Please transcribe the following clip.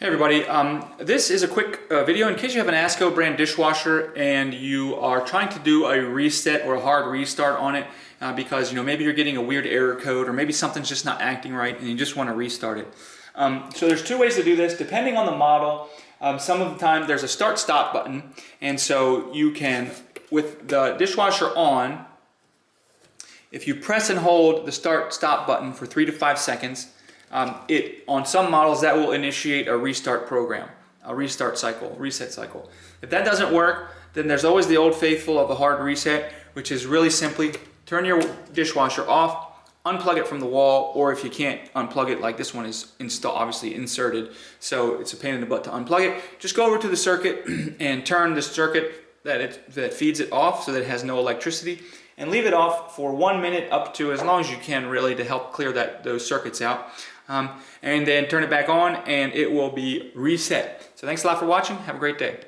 Hey everybody, this is a quick video in case you have an Asko brand dishwasher and you are trying to do a reset or a hard restart on it because maybe you're getting a weird error code or maybe something's just not acting right and you just want to restart it. So there's two ways to do this depending on the model. Some of the time there's a start stop button, and so you can, with the dishwasher on, if you press and hold the start stop button for 3 to 5 seconds, on some models that will initiate a restart program, a reset cycle. If that doesn't work, then there's always the old faithful of a hard reset, which is really simply turn your dishwasher off, unplug it from the wall, or if you can't unplug it, like this one is obviously inserted, so it's a pain in the butt to unplug it, just go over to the circuit and turn the circuit that feeds it off so that it has no electricity, and leave it off for 1 minute up to as long as you can, really, to help clear those circuits out. And then turn it back on and it will be reset. So thanks a lot for watching. Have a great day.